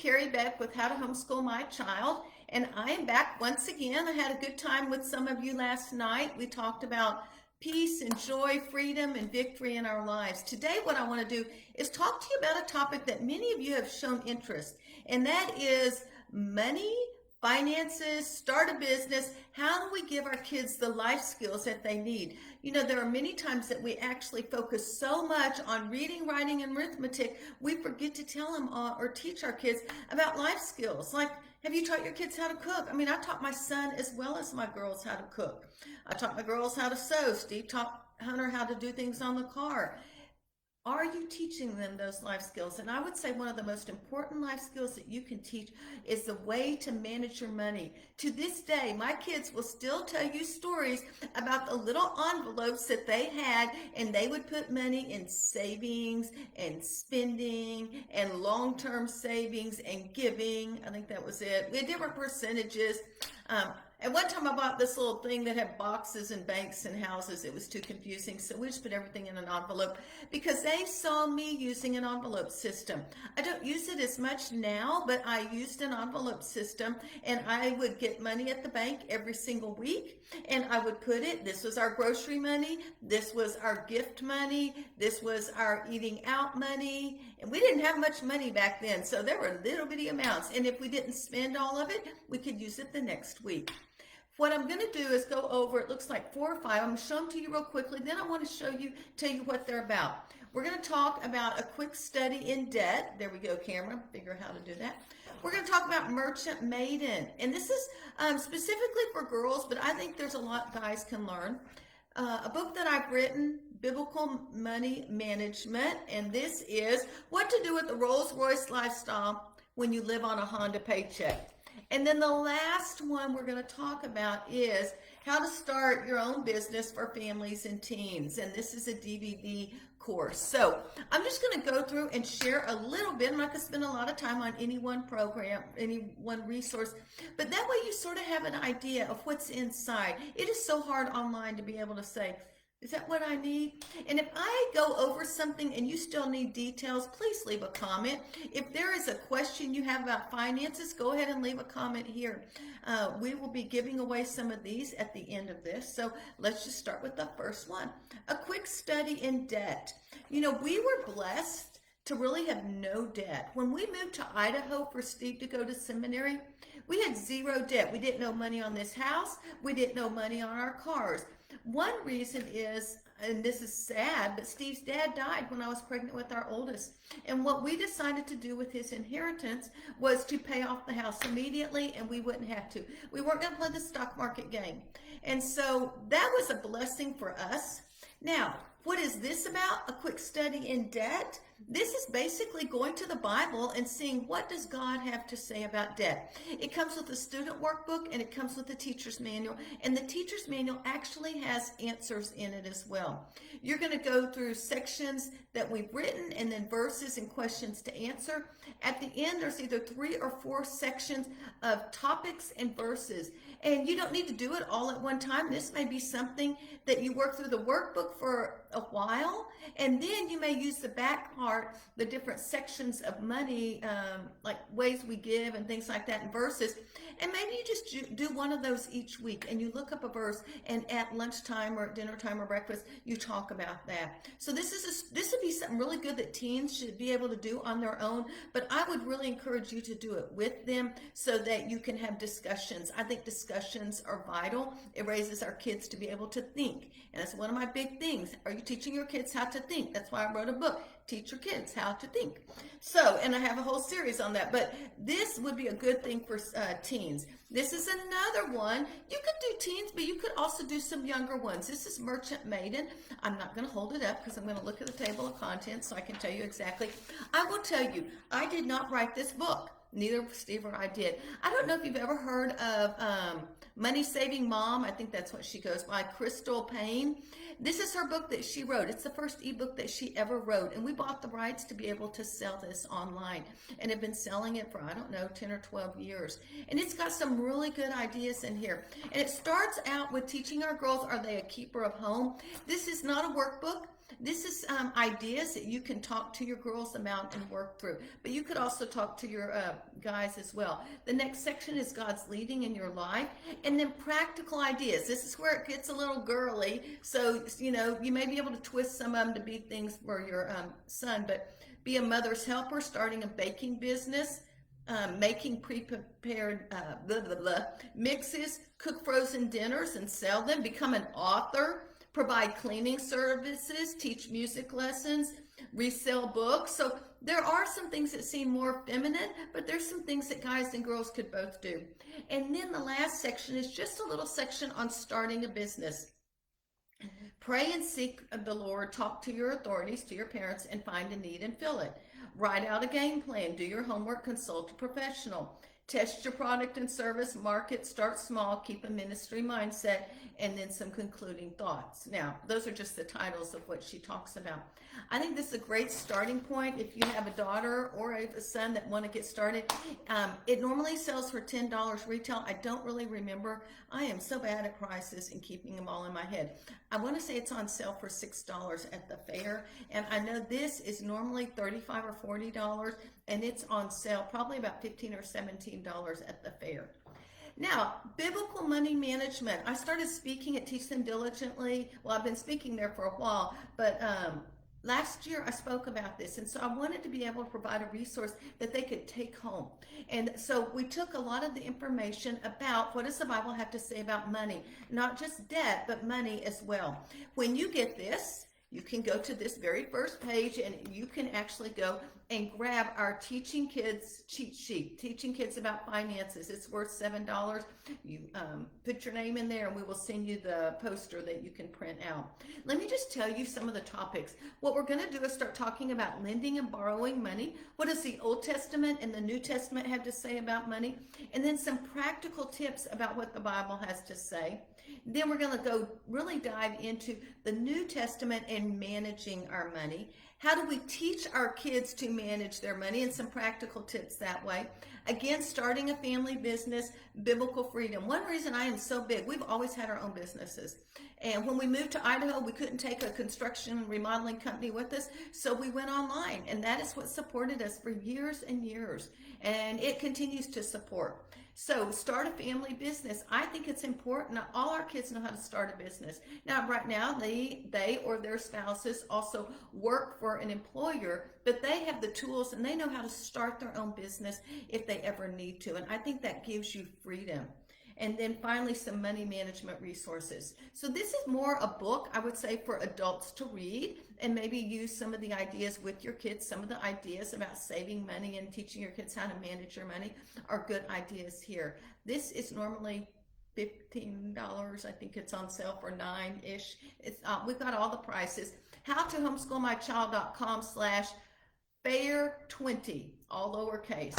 Carrie Beck with How to Homeschool My Child, and I am back once again. I had a good time with some of you last night. We talked about peace and joy, freedom and victory in our lives. Today, what I want to do is talk to you about a topic that many of you have shown interest, and that is money, finances, start a business. How do we give our kids the life skills that they need? You know, there are many times that we actually focus so much on reading, writing, and arithmetic, we forget to tell them or teach our kids about life skills. Like, have you taught your kids how to cook? I mean, I taught my son as well as my girls how to cook. I taught my girls how to sew. Steve taught Hunter how to do things on the car. Are you teaching them those life skills? And I would say one of the most important life skills that you can teach is the way to manage your money. To this day, my kids will still tell you stories about the little envelopes that they had, and they would put money in savings and spending and long-term savings and giving. I think that was it. We had different percentages. At one time I bought this little thing that had boxes and banks and houses. It was too confusing, so we just put everything in an envelope because they saw me using an envelope system. I don't use it as much now, but I used an envelope system, and I would get money at the bank every single week, and I would put it, this was our grocery money, this was our gift money, this was our eating out money, and we didn't have much money back then, so there were little bitty amounts, and if we didn't spend all of it, we could use it the next week. What I'm going to do is go over, it looks like 4 or 5. I'm going to show them to you real quickly. Then I want to tell you what they're about. We're going to talk about a quick study in debt. There we go, camera. Figure out how to do that. We're going to talk about Merchant Maiden. And this is specifically for girls, but I think there's a lot guys can learn. A book that I've written, Biblical Money Management. And this is What to Do with the Rolls-Royce Lifestyle When You Live on a Honda Paycheck. And then the last one we're going to talk about is how to start your own business for families and teens. And this is a DVD course. So I'm just going to go through and share a little bit. I'm not going to spend a lot of time on any one program, any one resource, but that way you sort of have an idea of what's inside. It is so hard online to be able to say, is that what I need? And if I go over something and you still need details, please leave a comment. If there is a question you have about finances, go ahead and leave a comment here. We will be giving away some of these at the end of this. So let's just start with the first one. A quick study in debt. You know, we were blessed to really have no debt. When we moved to Idaho for Steve to go to seminary, we had zero debt. We didn't owe money on this house. We didn't owe money on our cars. One reason is, and this is sad, but Steve's dad died when I was pregnant with our oldest. And what we decided to do with his inheritance was to pay off the house immediately, and we wouldn't have to. We weren't going to play the stock market game. And so that was a blessing for us. Now, what is this about? A quick study in debt? This is basically going to the Bible and seeing what does God have to say about debt. It comes with a student workbook and it comes with the teacher's manual. And the teacher's manual actually has answers in it as well. You're going to go through sections that we've written and then verses and questions to answer. At the end, there's either 3 or 4 sections of topics and verses. And you don't need to do it all at one time. This may be something that you work through the workbook for a while, and then you may use the back part, the different sections of money, like ways we give and things like that, and verses. And maybe you just do one of those each week, and you look up a verse, and at lunchtime or at dinner time or breakfast, you talk about that. So this would be something really good that teens should be able to do on their own, but I would really encourage you to do it with them so that you can have discussions. I think discussions are vital. It raises our kids to be able to think, and that's one of my big things. Are you teaching your kids how to think? That's why I wrote a book, Teach Your Kids How to Think. So, and I have a whole series on that, but this would be a good thing for teens. This is another one. You could do teens, but you could also do some younger ones. This is Merchant Maiden. I'm not going to hold it up because I'm going to look at the table of contents so I can tell you exactly. I will tell you, I did not write this book. Neither Steve or I did. I don't know if you've ever heard of Money Saving Mom. I think that's what she goes by, Crystal Payne. This is her book that she wrote. It's the first ebook that she ever wrote. And we bought the rights to be able to sell this online and have been selling it for, I don't know, 10 or 12 years. And it's got some really good ideas in here. And it starts out with teaching our girls, are they a keeper of home? This is not a workbook. This is ideas that you can talk to your girls about and work through, but you could also talk to your guys as well. The next section is God's leading in your life, and then practical ideas. This is where it gets a little girly, so you may be able to twist some of them to be things for your son, but be a mother's helper, starting a baking business, making pre-prepared blah, blah, blah, mixes, cook frozen dinners and sell them, become an author, provide cleaning services, teach music lessons, resell books. So there are some things that seem more feminine, but there's some things that guys and girls could both do. And then the last section is just a little section on starting a business. Pray and seek the Lord, talk to your authorities, to your parents, and find a need and fill it. Write out a game plan, do your homework, consult a professional. Test your product and service, market, start small, keep a ministry mindset, and then some concluding thoughts. Now, those are just the titles of what she talks about. I think this is a great starting point if you have a daughter or a son that want to get started. It normally sells for $10 retail. I don't really remember. I am so bad at prices and keeping them all in my head. I want to say it's on sale for $6 at the fair, and I know this is normally $35 or $40, and it's on sale probably about $15 or $17 at the fair. Now, biblical money management. I started speaking at Teach Them Diligently. Well, I've been speaking there for a while, but last year I spoke about this, and so I wanted to be able to provide a resource that they could take home. And so we took a lot of the information about what does the Bible have to say about money, not just debt, but money as well. When you get this, you can go to this very first page and you can actually go and grab our Teaching Kids cheat sheet, Teaching Kids About Finances. It's worth $7. You put your name in there and we will send you the poster that you can print out. Let me just tell you some of the topics. What we're going to do is start talking about lending and borrowing money. What does the Old Testament and the New Testament have to say about money? And then some practical tips about what the Bible has to say. Then we're going to go really dive into the New Testament and managing our money. How do we teach our kids to manage their money, and some practical tips that way. Again, starting a family business, biblical freedom. One reason I am so big, we've always had our own businesses. And when we moved to Idaho, we couldn't take a construction and remodeling company with us, so we went online. And that is what supported us for years and years. And it continues to support. So start a family business. I think it's important. Not all our kids know how to start a business. Now, right now, they or their spouses also work for an employer, but they have the tools and they know how to start their own business if they ever need to. And I think that gives you freedom. And then finally, some money management resources. So this is more a book, I would say, for adults to read and maybe use some of the ideas with your kids. Some of the ideas about saving money and teaching your kids how to manage your money are good ideas here. This is normally $15. I think it's on sale for $9-ish. We've got all the prices. howtohomeschoolmychild.com/fair20, all lowercase.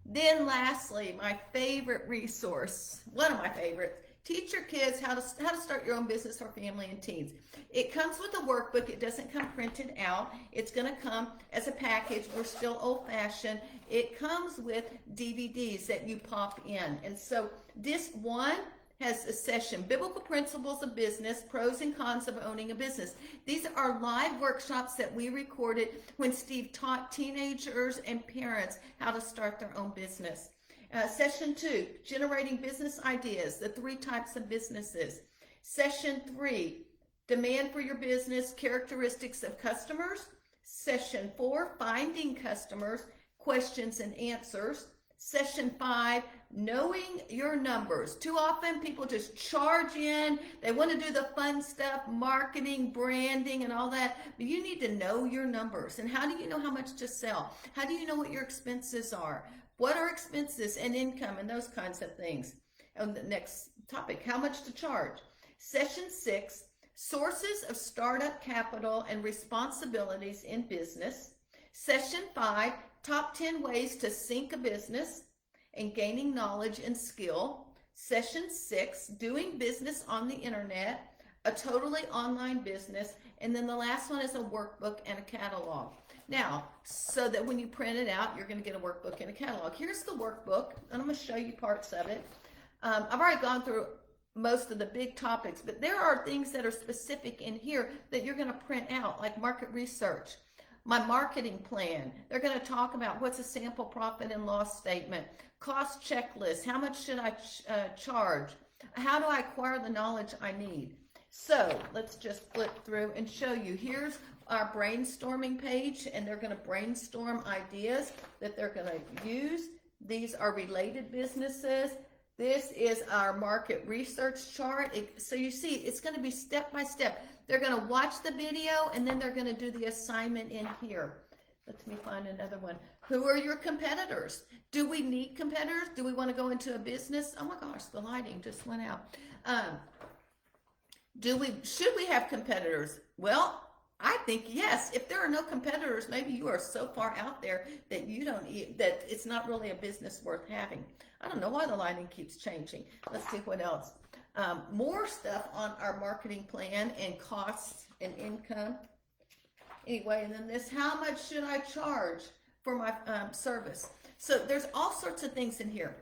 Then lastly, my favorite resource, one of my favorites, teach your kids how to start your own business for family and teens. It comes with a workbook. It doesn't come printed out. It's going to come as a package. We're still old-fashioned. It comes with DVDs that you pop in. And so disc 1 has a session, Biblical Principles of Business, Pros and Cons of Owning a Business. These are live workshops that we recorded when Steve taught teenagers and parents how to start their own business. Session 2, Generating Business Ideas, the 3 types of businesses. Session 3, Demand for Your Business, Characteristics of Customers. Session 4, Finding Customers, Questions and Answers. Session 5, knowing your numbers. Too often people just charge in. They want to do the fun stuff, marketing, branding, and all that. But you need to know your numbers. And how do you know how much to sell? How do you know what your expenses are? What are expenses and income and those kinds of things? And the next topic, how much to charge? Session 6, sources of startup capital and responsibilities in business. Session 5, top 10 ways to sync a business and gaining knowledge and skill. Session 6, doing business on the internet, a totally online business. And then the last one is a workbook and a catalog. Now, so that when you print it out, you're going to get a workbook and a catalog. Here's the workbook, and I'm going to show you parts of it. I've already gone through most of the big topics, but there are things that are specific in here that you're going to print out, like market research, my marketing plan. They're going to talk about what's a sample profit and loss statement, cost checklist, how much should I charge, how do I acquire the knowledge I need. So let's just flip through and show you. Here's our brainstorming page, and they're going to brainstorm ideas that they're going to use. These are related businesses. This is our market research chart. So you see, it's going to be step by step. They're going to watch the video, and then they're going to do the assignment in here. Let me find another one. Who are your competitors? Do we need competitors? Do we want to go into a business? Oh my gosh, the lighting just went out. Should we have competitors? Well, I think yes. If there are no competitors, maybe you are so far out there that that it's not really a business worth having. I don't know why the lighting keeps changing. Let's see what else. More stuff on our marketing plan and costs and income. Anyway, and then this, how much should I charge for my service? So there's all sorts of things in here.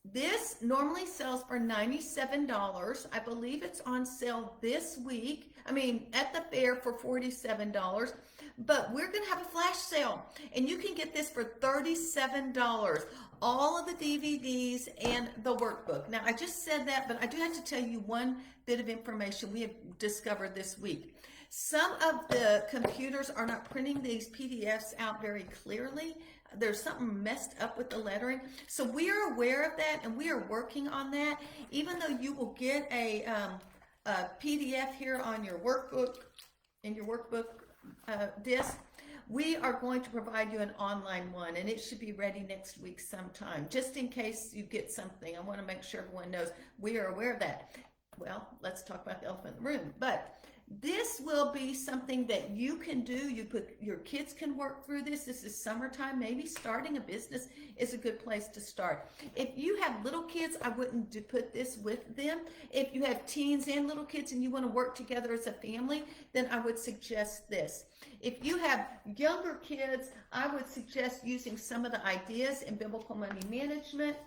This normally sells for $97. I believe it's on sale this week. At the fair for $47. But we're going to have a flash sale, and you can get this for $37. All of the DVDs and the workbook. Now, I just said that, but I do have to tell you one bit of information we have discovered this week. Some of the computers are not printing these PDFs out very clearly. There's something messed up with the lettering. So we are aware of that, and we are working on that. Even though you will get a PDF here on your workbook, in your workbook disc, we are going to provide you an online one, and it should be ready next week sometime. Just in case you get something, I want to make sure everyone knows we are aware of that. Well, let's talk about the elephant in the room. But this will be something that you can do. Your kids can work through this. This is summertime. Maybe starting a business is a good place to start. If you have little kids, I wouldn't put this with them. If you have teens and little kids and you want to work together as a family, then I would suggest this. If you have younger kids, I would suggest using some of the ideas in biblical money management.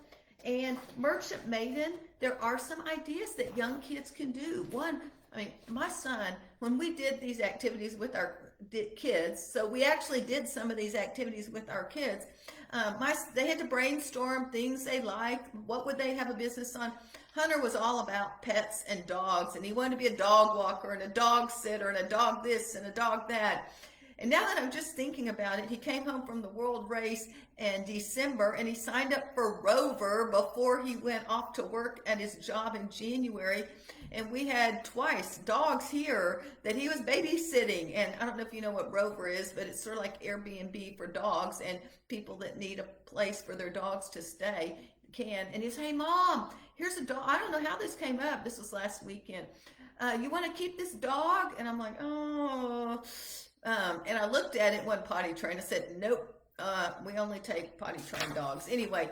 And Merchant Maiden, there are some ideas that young kids can do. My son, when we did these activities with our kids, so we actually did some of these activities with our kids, they had to brainstorm things they liked. What would they have a business on? Hunter was all about pets and dogs, and he wanted to be a dog walker and a dog sitter and a dog this and a dog that. And now that I'm just thinking about it, he came home from the world race in December, and he signed up for Rover before he went off to work at his job in January. And we had twice dogs here that he was babysitting. And I don't know if you know what Rover is, but it's sort of like Airbnb for dogs, and people that need a place for their dogs to stay can. And he's, hey, Mom, here's a dog. I don't know how this came up. This was last weekend. You want to keep this dog? And I'm like, oh. And I looked at it, one potty trained. I said, nope, we only take potty trained dogs. Anyway,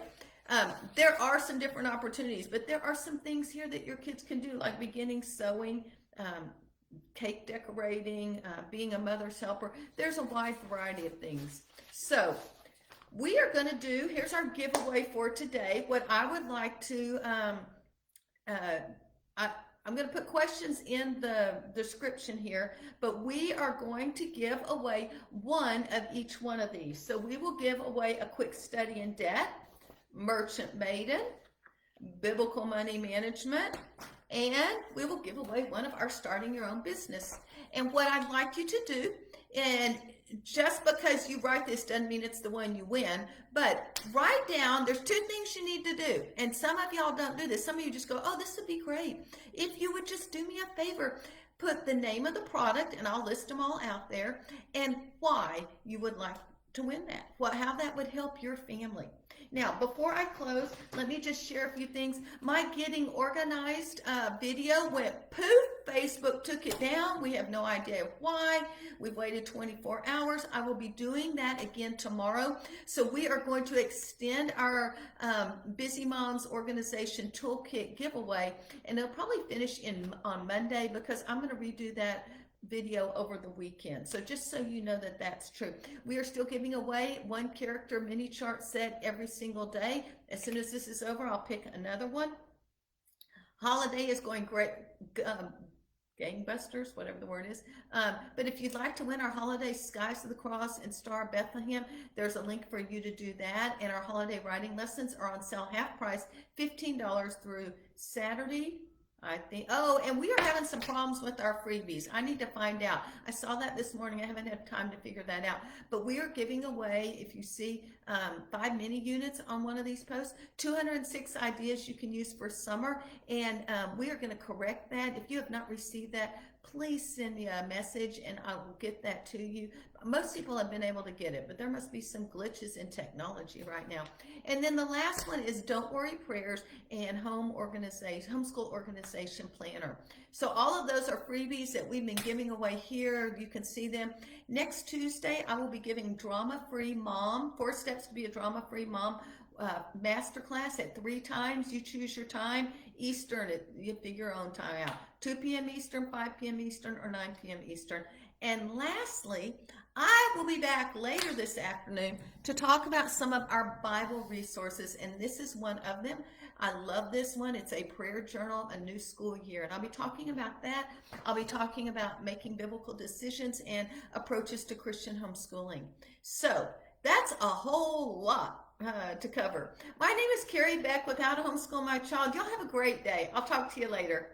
there are some different opportunities, but there are some things here that your kids can do, like beginning sewing, cake decorating, being a mother's helper. There's a wide variety of things. So we are going to do, here's our giveaway for today. What I would like to, I'm going to put questions in the description here, but we are going to give away one of each one of these. So we will give away a quick study in debt, Merchant Maiden, biblical money management, and we will give away one of our starting your own business. And what I'd like you to do, and just because you write this doesn't mean it's the one you win, but write down, there's two things you need to do. And some of y'all don't do this. Some of you just go, oh, this would be great. If you would just do me a favor, put the name of the product, and I'll list them all out there, and why you would like to win that, how that would help your family. Now, before I close, let me just share a few things. My Getting Organized video went poof. Facebook took it down. We have no idea why. We've waited 24 hours. I will be doing that again tomorrow. So we are going to extend our Busy Moms Organization Toolkit giveaway, and it'll probably finish on Monday, because I'm going to redo that video over the weekend. So just so you know that that's true. We are still giving away one character mini chart set every single day. As soon as this is over, I'll pick another one. Holiday is going great. Um, Gangbusters, whatever the word is. But if you'd like to win our holiday Skies of the Cross and Star of Bethlehem, there's a link for you to do that. And our holiday writing lessons are on sale half price, $15 through Saturday, I think. Oh, and we are having some problems with our freebies. I need to find out. I saw that this morning. I haven't had time to figure that out. But we are giving away, if you see 5 mini units on one of these posts, 206 ideas you can use for summer. And we are going to correct that. If you have not received that, please send me a message and I will get that to you. Most people have been able to get it, but there must be some glitches in technology right now. And then the last one is Don't Worry Prayers and Homeschool Organization Planner. So all of those are freebies that we've been giving away here. You can see them. Next Tuesday, I will be giving Drama-Free Mom, 4 Steps to be a Drama-Free Mom masterclass at 3 times. You choose your time. Eastern, you figure your own time out. 2 p.m. Eastern, 5 p.m. Eastern, or 9 p.m. Eastern. And lastly, I will be back later this afternoon to talk about some of our Bible resources, and this is one of them. I love this one. It's a prayer journal, a new school year, and I'll be talking about that. I'll be talking about making biblical decisions and approaches to Christian homeschooling. So that's a whole lot to cover. My name is Carrie Beck with How to Homeschool My Child. Y'all have a great day. I'll talk to you later.